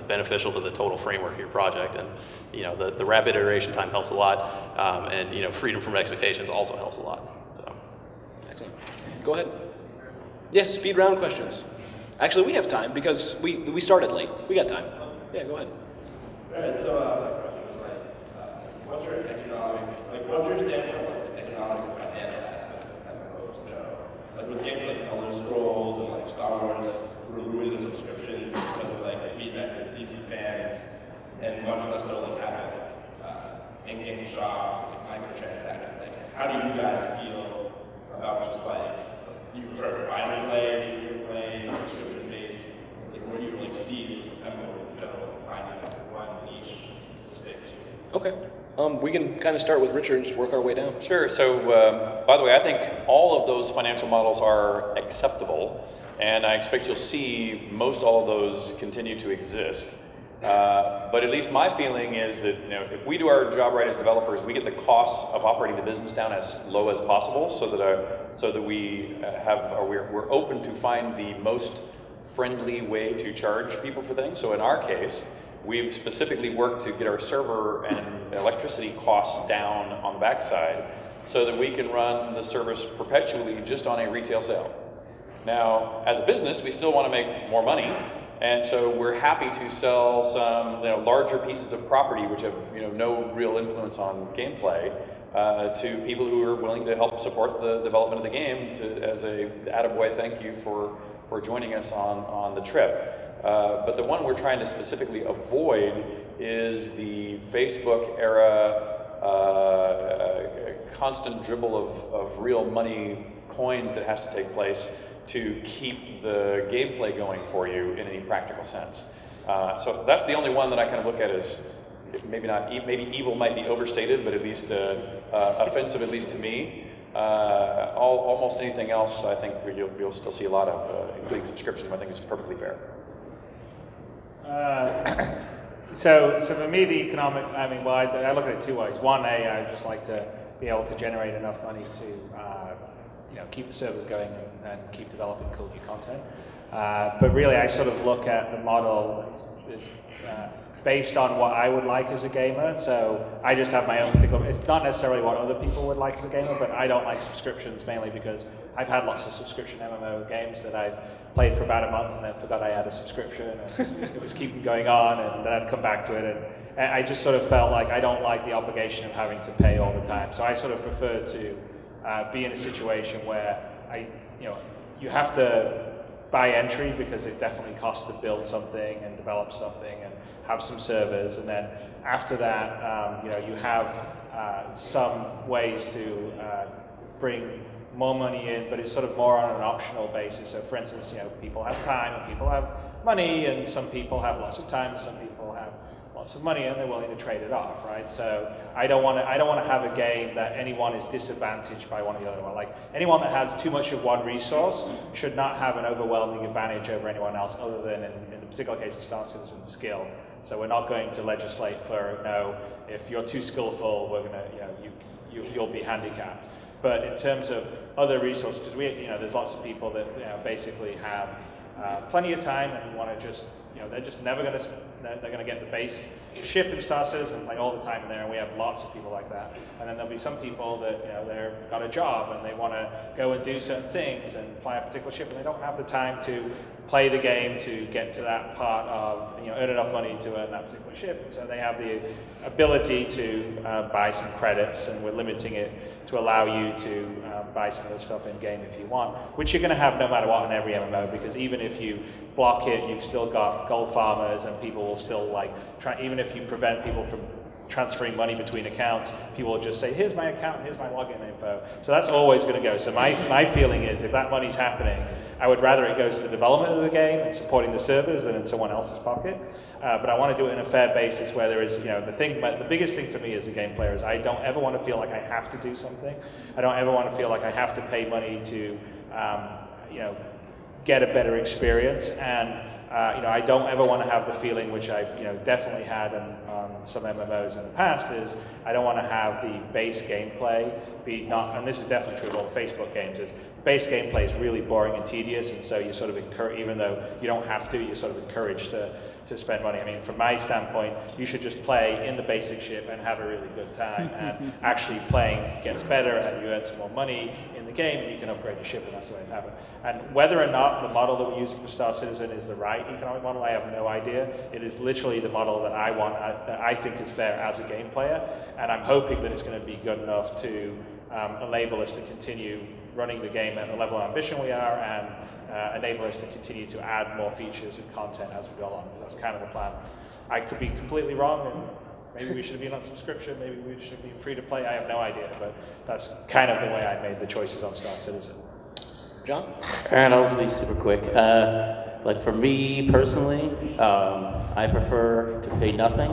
H: beneficial to the total framework of your project. And, the rapid iteration time helps a lot. And, freedom from expectations also helps a lot. So.
I: Excellent. Go ahead. Yeah, speed round questions. Actually, we have time because we started late. We got time. Yeah, go ahead.
L: All right, so what's your what's your standpoint on the economic and financial aspect of MMOs? With games like Elder Scrolls and Star Wars, removing the subscriptions because of the feedback we receive from fans, and much less so having in-game shop, microtransactions. How do you guys feel about just you prefer binary plays, free plays, subscription based? Where do you see this MMO in general finding one niche to stick to?
I: Okay. We can kind of start with Richard and just work our way down.
E: Sure. So, by the way, I think all of those financial models are acceptable, and I expect you'll see most all of those continue to exist. But at least my feeling is that if we do our job right as developers, we get the costs of operating the business down as low as possible, so that we're open to find the most friendly way to charge people for things. So in our case, we've specifically worked to get our server and electricity costs down on the backside, so that we can run the service perpetually just on a retail sale. Now, as a business, we still want to make more money. And so we're happy to sell some larger pieces of property which have no real influence on gameplay to people who are willing to help support the development of the game as a attaboy thank you for joining us on the trip. But the one we're trying to specifically avoid is the Facebook era constant dribble of real money coins that has to take place to keep the gameplay going for you in any practical sense. So that's the only one that I kind of look at as maybe evil might be overstated, but at least offensive, at least to me. almost anything else, I think you'll still see a lot of, including subscription, I think is perfectly fair.
D: So for me, the economic, well, I look at it two ways. One, I'd just like to be able to generate enough money to, keep the servers going and keep developing cool new content. But really, I sort of look at the model as based on what I would like as a gamer. So I just have my own particular, it's not necessarily what other people would like as a gamer, but I don't like subscriptions mainly because I've had lots of subscription MMO games that I've played for about a month and then forgot I had a subscription and it was keeping going on and then I'd come back to it and I just sort of felt like I don't like the obligation of having to pay all the time. So I sort of prefer to be in a situation where you have to buy entry because it definitely costs to build something and develop something and have some servers, and then after that, you have some ways to bring more money in, but it's sort of more on an optional basis. So for instance, people have time and people have money, and some people have lots of time and some people have lots of money, and they're willing to trade it off, right? So I don't want to have a game that anyone is disadvantaged by one or the other one. Like anyone that has too much of one resource should not have an overwhelming advantage over anyone else, other than in the particular case of Star Citizen, skill. So we're not going to legislate for if you're too skillful, we're gonna you'll be handicapped. But in terms of other resources, because there's lots of people that basically have plenty of time and want to just they're just never going to they're going to get the base ship in Star Citizen like all the time in there, and we have lots of people like that. And then there'll be some people that they've got a job and they want to go and do certain things and fly a particular ship, and they don't have the time to play the game to get to that part of earn enough money to earn that particular ship. And so they have the ability to buy some credits, and we're limiting it to allow you to buy some of the stuff in game if you want, which you're going to have no matter what in every MMO, because even if you block it, you've still got gold farmers, and people will still try. Even if you prevent people from transferring money between accounts, people will just say, here's my account, here's my login info. So that's always going to go. So my feeling is if that money's happening, I would rather it goes to the development of the game and supporting the servers than in someone else's pocket. But I want to do it in a fair basis where there is, the biggest thing for me as a game player is I don't ever want to feel like I have to do something. I don't ever want to feel like I have to pay money to, get a better experience. And I don't ever want to have the feeling, which I've definitely had on some MMOs in the past, is I don't want to have the base gameplay be not, and this is definitely true of all Facebook games, is base gameplay is really boring and tedious, and so you sort of encourage, even though you don't have to, you're sort of encouraged to spend money. I mean, from my standpoint, you should just play in the basic ship and have a really good time, and actually playing gets better and you earn some more money in the game and you can upgrade your ship, and that's the way it's happened. And whether or not the model that we're using for Star Citizen is the right economic model, I have no idea. It is literally the model that I want, that I think is fair as a game player, and I'm hoping that it's going to be good enough to enable us to continue running the game at the level of ambition we are, and enable us to continue to add more features and content as we go along. That's kind of the plan. I could be completely wrong, and maybe we should be on subscription, maybe we should be free to play, I have no idea, but that's kind of the way I made the choices on Star Citizen.
I: John?
C: Alright, I'll just be super quick. For me personally, I prefer to pay nothing.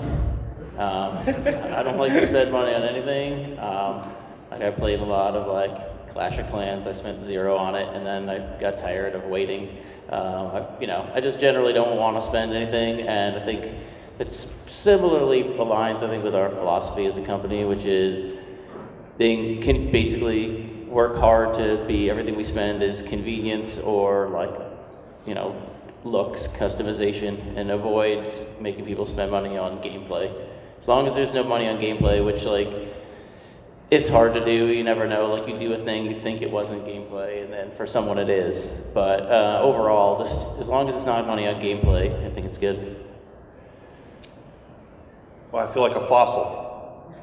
C: I don't like to spend money on anything. I played a lot of Clash of Clans. I spent 0 on it, and then I got tired of waiting. I just generally don't want to spend anything, and I think it's similarly aligns, with our philosophy as a company, which is they can basically work hard to be everything we spend is convenience or looks, customization, and avoid making people spend money on gameplay. As long as there's no money on gameplay, which it's hard to do, you never know, you do a thing, you think it wasn't gameplay, and then for someone it is. But overall, just as long as it's not money on gameplay, I think it's good.
B: Well, I feel like a fossil.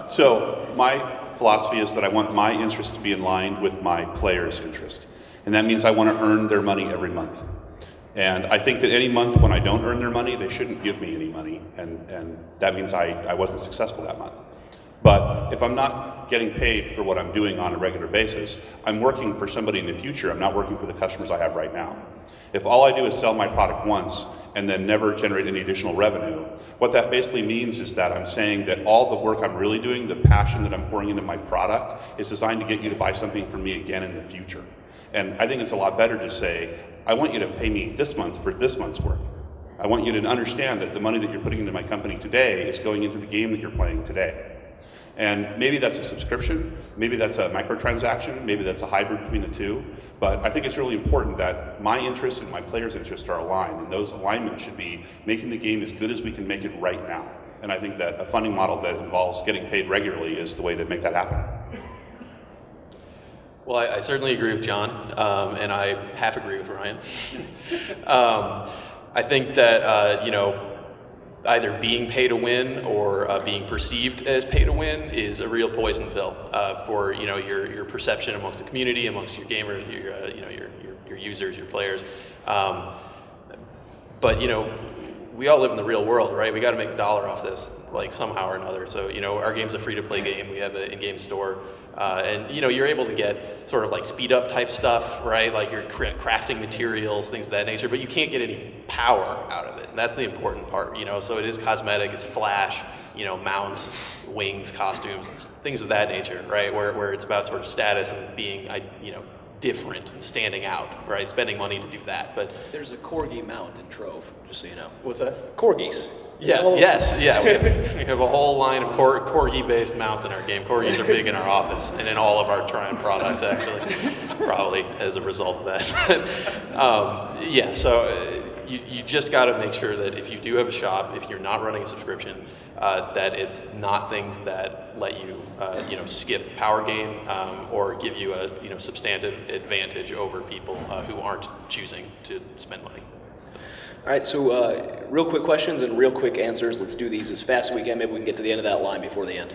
B: So my philosophy is that I want my interest to be in line with my players' interest. And that means I want to earn their money every month. And I think that any month when I don't earn their money, they shouldn't give me any money. And that means I wasn't successful that month. But if I'm not getting paid for what I'm doing on a regular basis, I'm working for somebody in the future. I'm not working for the customers I have right now. If all I do is sell my product once and then never generate any additional revenue, What that basically means is that I'm saying that all the work I'm really doing, the passion that I'm pouring into my product, is designed to get you to buy something from me again in the future. And I think it's a lot better to say, I want you to pay me this month for this month's work. I want you to understand that the money that you're putting into my company today is going into the game that you're playing today. And maybe that's a subscription, maybe that's a microtransaction, maybe that's a hybrid between the two. But I think it's really important that my interests and my players' interests are aligned, and those alignments should be making the game as good as we can make it right now. And I think that a funding model that involves getting paid regularly is the way to make that happen.
H: Well, I certainly agree with John, and I half agree with Ryan. I think that, either being pay to win or being perceived as pay to win is a real poison pill for your perception amongst the community, amongst your gamers, your users, your players. But we all live in the real world, right? We got to make a dollar off this, like somehow or another. So our game's a free-to-play game. We have an in-game store. And you're able to get sort of like speed up type stuff, right? Like you're crafting materials, things of that nature, but you can't get any power out of it. And that's the important part, so it is cosmetic, it's flash, mounts, wings, costumes, things of that nature, right? Where it's about sort of status and being, different and standing out, right? Spending money to do that. But
I: there's a corgi mount in Trove, just so you know.
H: What's that?
I: Corgis.
H: Yeah, yes, yeah. We have a whole line of corgi-based mounts in our game. Corgis are big in our office and in all of our Triumph products, actually, probably as a result of that. So you just got to make sure that if you do have a shop, if you're not running a subscription, that it's not things that let you, skip power gain or give you a, substantive advantage over people who aren't choosing to spend money.
I: All right, so real quick questions and real quick answers. Let's do these as fast as we can. Maybe we can get to the end of that line before the end.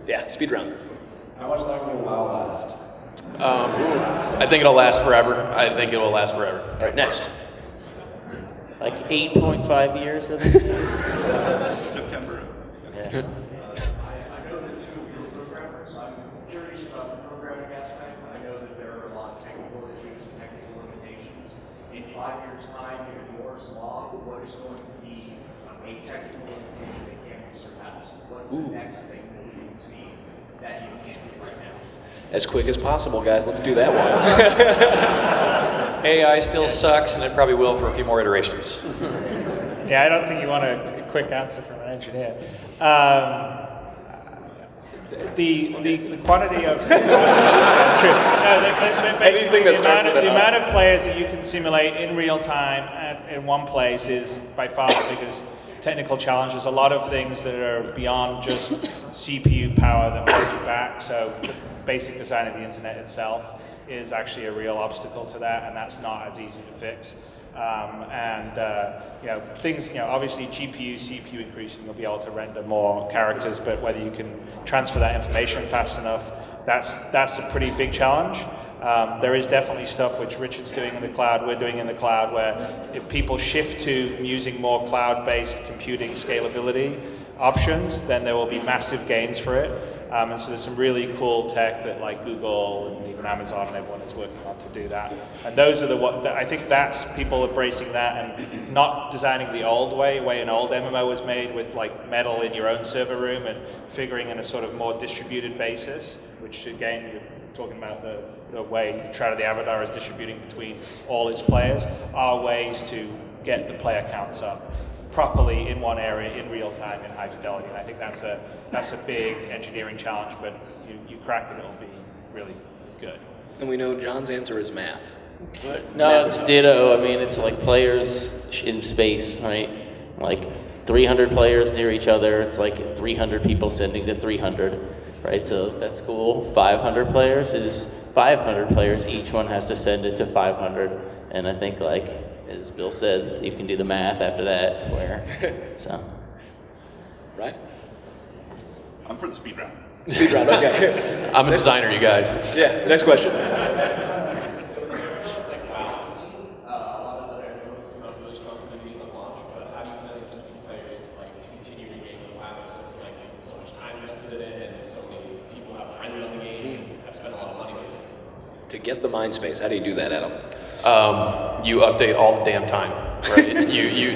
I: Yeah, speed round.
L: How much longer will WoW last?
H: I think it'll last forever. All
I: right, next.
C: Like 8.5 years, I think.
B: September.
C: Yeah.
D: I know the two of you are programmers. I'm curious about the programming aspect. I know that there are a lot of technical issues, technical limitations. In 5 years' time, if Moore's Law, what is going to be a technical limitation that can't be surpassed? What's the next thing that we can see that you can't do right now?
I: As quick as possible, guys. Let's do that one.
E: AI still sucks, and it probably will for a few more iterations.
D: Yeah, I don't think you want a quick answer from an engineer. The quantity of that's true. No,
I: Anything that starts with
D: the amount of players that you can simulate in real time in one place is by far the biggest technical challenge. There's a lot of things that are beyond just CPU power that holds you back. So the basic design of the internet itself is actually a real obstacle to that, and that's not as easy to fix. Things, obviously GPU, CPU increasing, you'll be able to render more characters, but whether you can transfer that information fast enough, that's a pretty big challenge. There is definitely stuff which Richard's doing in the cloud, we're doing in the cloud, where if people shift to using more cloud-based computing scalability options, then there will be massive gains for it. And so there's some really cool tech that like Google and even Amazon and everyone is working on to do that. And those are I think that's people embracing that and not designing the old way an old MMO was made with like metal in your own server room and figuring in a sort of more distributed basis, which again, you're talking about the way Shroud of the Avatar is distributing between all its players, are ways to get the player counts up properly in one area in real time in high fidelity. And I think that's a big engineering challenge, but you crack it, it'll be really good.
I: And we know John's answer is math.
C: No, it's ditto. I mean, it's like players in space, right? Like 300 players near each other. It's like 300 people sending to 300, right? So that's cool. 500 players is 500 players. Each one has to send it to 500. And I think, like, as Bill said, you can do the math after that.
I: Right?
B: I'm for the speed round.
I: Speed round, okay.
H: I'm a designer, you guys.
I: Yeah, next question. To get the mind space, how do you do that, Adam?
H: you update all the damn time, right?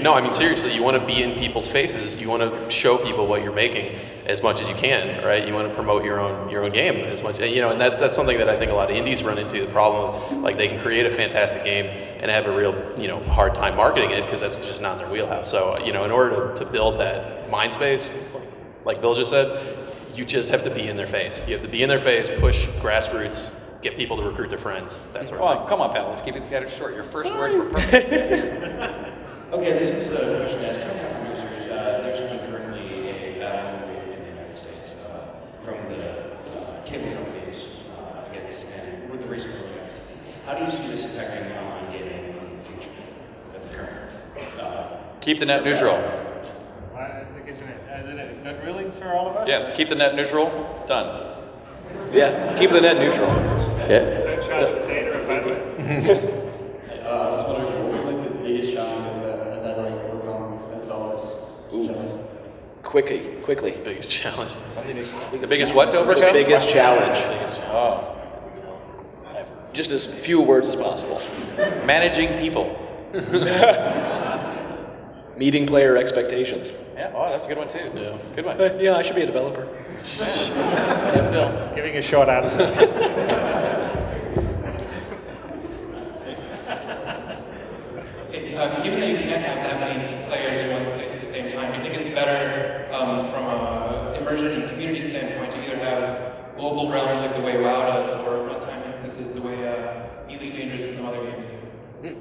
H: No, I mean seriously, you want to be in people's faces. You want to show people what you're making as much as you can, right? You want to promote your own game as much, and that's something that I think a lot of indies run into, the problem of, like, they can create a fantastic game and have a real, hard time marketing it because that's just not in their wheelhouse. So, in order to build that mind space, like Bill just said, you just have to be in their face. You have to be in their face, push grassroots, get people to recruit their friends. That's
E: Come on, panelists, keep it short. Your first words were perfect.
M: Okay, this is a question to ask content producers. There's currently a battle in the United States from the cable companies against and with the recent protests. How do you see this affecting online gaming in the future at the current?
E: Keep the net neutral.
D: I think isn't it good ruling for all of us?
E: Yes, keep the net neutral. Done.
I: Yeah, keep the net neutral. Yeah.
D: Don't charge for data about it.
N: I was just wondering, what was like the biggest challenges that like overcome as developers?
I: Ooh. Quickly.
H: Biggest challenge.
E: The biggest what to overcome?
I: Biggest challenge.
E: Oh.
I: Just as few words as possible.
E: Managing people.
I: Meeting player expectations.
E: Yeah, oh, that's a good one too.
H: Yeah.
E: Good one.
I: Yeah, I should be a developer.
D: Giving a short answer.
O: Given that you can't have that many players in one space at the same time, do you think it's better from an immersion and community standpoint to either have global realms like the way WoW does, or runtime instances the way Elite Dangerous and some other games do?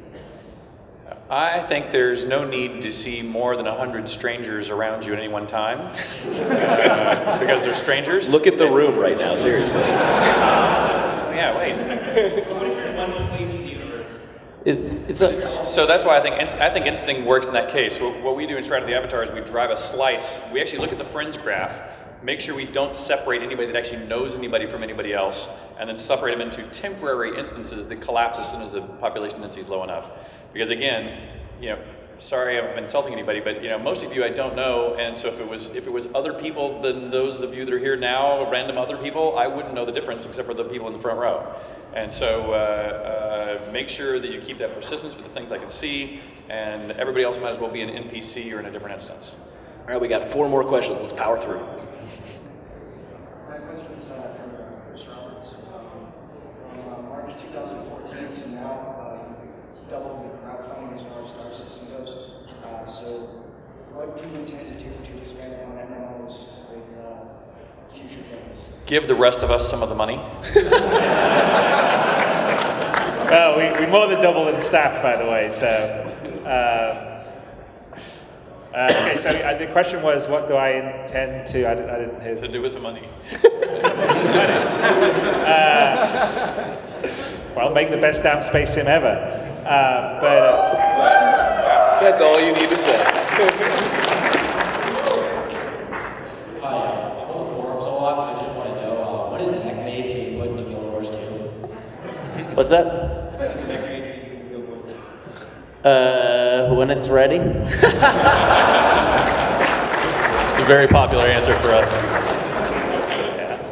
E: I think there's no need to see more than 100 strangers around you at any one time because they're strangers.
I: Look at the room right now, seriously.
E: Yeah, wait.
O: What if you're in one place in the universe?
E: So that's why I think instinct works in that case. What we do in Shroud of the Avatar is we drive a slice. We actually look at the friends graph, make sure we don't separate anybody that actually knows anybody from anybody else, and then separate them into temporary instances that collapse as soon as the population density is low enough. Because again, sorry I'm insulting anybody, but most of you I don't know, and so if it was other people than those of you that are here now, random other people, I wouldn't know the difference except for the people in the front row. And so make sure that you keep that persistence with the things I can see, and everybody else might as well be an NPC or in a different instance.
I: All right, we got 4 more questions. Let's power through.
P: My question is from Chris Roberts. From March 2014 to now, you doubled the crowdfunding as far as Star System goes. So what do you intend to do to expand on MMOs with future games?
E: Give the rest of us some of the money.
D: Well, we more than doubled in staff, by the way, so... okay, so the question was, what do I intend to... I didn't hear...
E: To do with the money.
D: Well, make the best damn space sim ever.
I: That's all you need to say.
N: Hi, I'm on the forums a lot. I just want to know, what is the heck mage being put into Guild Wars 2?
I: What's that?
P: What is Mech Mage in Guild Wars 2?
I: When it's ready.
H: It's a very popular answer for us.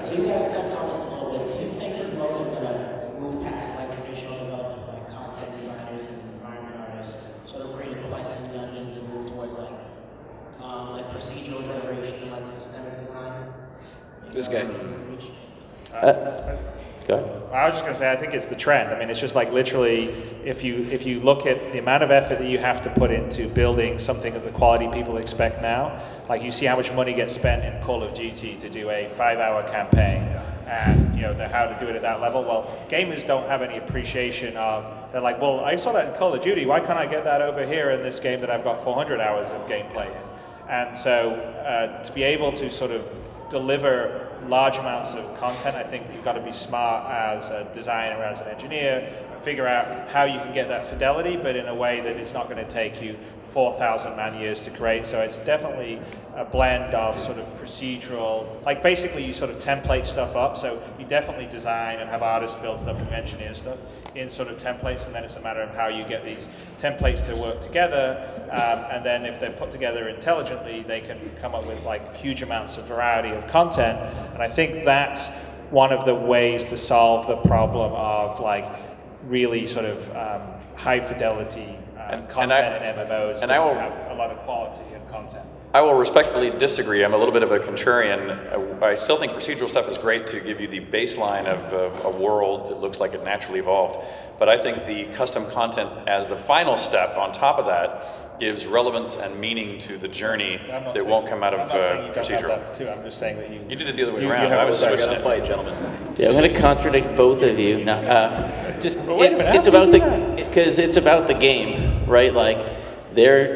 N: So you guys touched on this a little bit. Do you think that MMOs are going to move past like traditional development, like content designers and environment artists, sort of create quests and dungeons and move towards like procedural generation and like systemic design?
I: This guy.
D: Go ahead. I was just going to say, I think it's the trend. I mean, it's just like literally, if you look at the amount of effort that you have to put into building something of the quality people expect now, like you see how much money gets spent in Call of Duty to do a 5-hour campaign, and how to do it at that level. Well, gamers don't have any appreciation of. They're like, well, I saw that in Call of Duty. Why can't I get that over here in this game that I've got 400 hours of gameplay in? And so to be able to sort of deliver large amounts of content, I think you've got to be smart as a designer, as an engineer, and figure out how you can get that fidelity, but in a way that it's not going to take you 4,000 man years to create. So it's definitely a blend of sort of procedural, like basically you sort of template stuff up. So you definitely design and have artists build stuff and engineer stuff in sort of templates, and then it's a matter of how you get these templates to work together. And then if they're put together intelligently, they can come up with like huge amounts of variety of content. And I think that's one of the ways to solve the problem of like really sort of high fidelity content in MMOs
H: and
D: that
H: I will
D: have a lot of quality and content.
H: I will respectfully disagree. I'm a little bit of a contrarian. I still think procedural stuff is great to give you the baseline of a world that looks like it naturally evolved. But I think the custom content as the final step on top of that gives relevance and meaning to the journey that won't come out of procedural.
D: Too. I'm just saying that
H: you did it the other way around. I was switching it.
I: Fight, gentlemen.
C: Yeah, I'm going to contradict both of you. No, it's about because it's about the game, right? Like,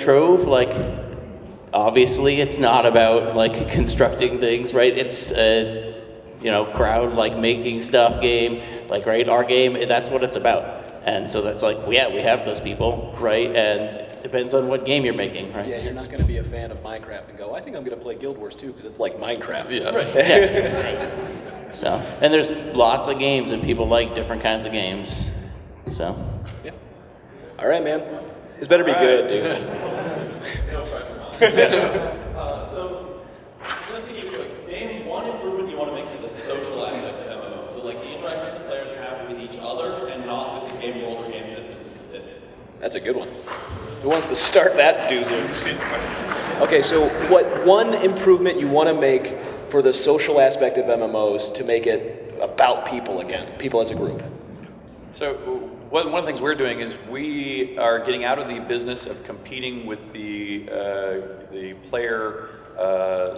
C: Trove, like, obviously it's not about like constructing things, right? It's crowd like making stuff game, like, right? Our game, that's what it's about. And so that's like, yeah, we have those people, right? And it depends on what game you're making, right?
I: Yeah, you're not going to be a fan of Minecraft and go, I think I'm going to play Guild Wars 2 because it's like Minecraft.
H: Yeah.
I: Right.
C: Yeah. So, and there's lots of games and people like different kinds of games. So.
I: Yeah. All right, man. This better be good, dude.
E: So, let's think of like, name one improvement you want to make to the social aspect of MMO. So, like the interactions the players have with each other and not with the game world or game system specific.
I: That's a good one. Who wants to start that doozy? Okay, so what one improvement you want to make for the social aspect of MMOs to make it about people again, people as a group?
H: So one of the things we're doing is we are getting out of the business of competing with the player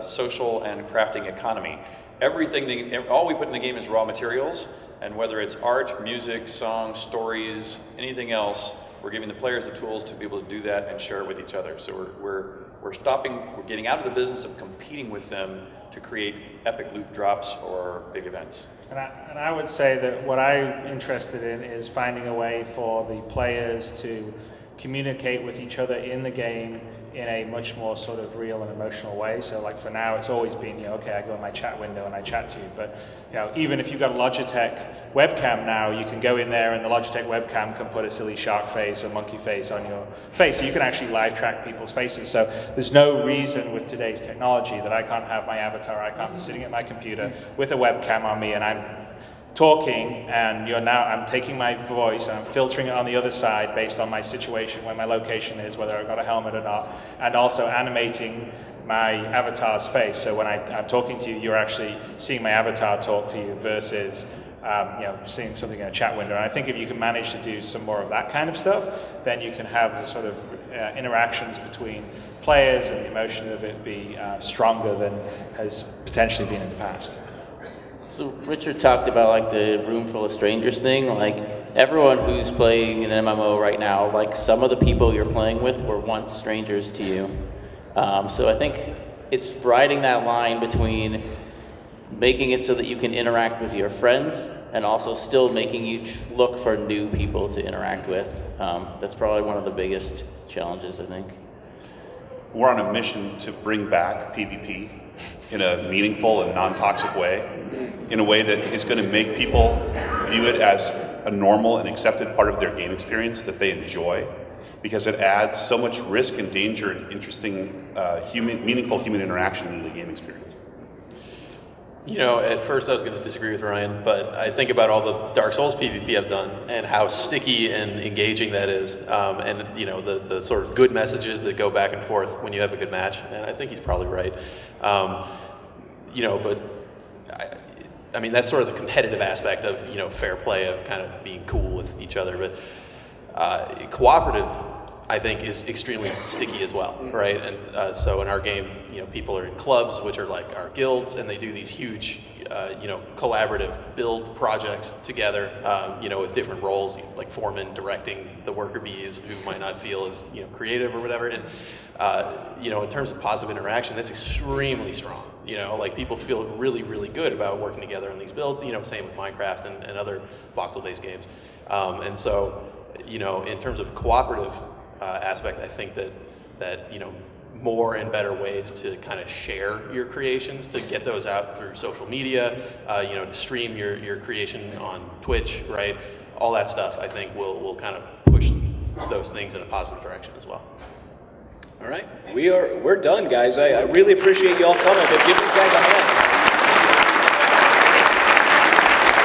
H: social and crafting economy. All we put in the game is raw materials, and whether it's art, music, songs, stories, anything else, we're giving the players the tools to be able to do that and share it with each other. So we're getting out of the business of competing with them to create epic loot drops or big events.
D: And I would say that what I'm interested in is finding a way for the players to communicate with each other in the game in a much more sort of real and emotional way. So like for now, it's always been, okay, I go in my chat window and I chat to you. But even if you've got a Logitech webcam now, you can go in there and the Logitech webcam can put a silly shark face or monkey face on your face. So you can actually live track people's faces. So there's no reason with today's technology that I can't have my avatar, I can't be sitting at my computer with a webcam on me and I'm talking, and I'm taking my voice and I'm filtering it on the other side based on my situation, where my location is, whether I've got a helmet or not, and also animating my avatar's face. So when I'm talking to you, you're actually seeing my avatar talk to you versus seeing something in a chat window. And I think if you can manage to do some more of that kind of stuff, then you can have the sort of interactions between players and the emotion of it be stronger than has potentially been in the past.
C: So Richard talked about like the room full of strangers thing. Like everyone who's playing an MMO right now, like some of the people you're playing with were once strangers to you. So I think it's riding that line between making it so that you can interact with your friends and also still making you look for new people to interact with. That's probably one of the biggest challenges, I think.
B: We're on a mission to bring back PvP in a meaningful and non-toxic way, in a way that is going to make people view it as a normal and accepted part of their game experience that they enjoy, because it adds so much risk and danger and interesting, meaningful human interaction into the game experience.
H: At first I was going to disagree with Ryan, but I think about all the Dark Souls PvP I've done and how sticky and engaging that is, and the sort of good messages that go back and forth when you have a good match, and I think he's probably right. But I mean that's sort of the competitive aspect of fair play, of kind of being cool with each other, but cooperative I think is extremely sticky as well, right? And so in our game, people are in clubs, which are like our guilds, and they do these huge, collaborative build projects together, with different roles, like foreman directing the worker bees who might not feel as, creative or whatever. And, in terms of positive interaction, that's extremely strong. Like people feel really, really good about working together on these builds, same with Minecraft and other voxel-based games. And so, in terms of cooperative aspect, I think that more and better ways to kind of share your creations, to get those out through social media, to stream your creation on Twitch, right? All that stuff I think will kind of push those things in a positive direction as well.
I: All right, we're done, guys. I really appreciate you all coming, but give these guys a hand.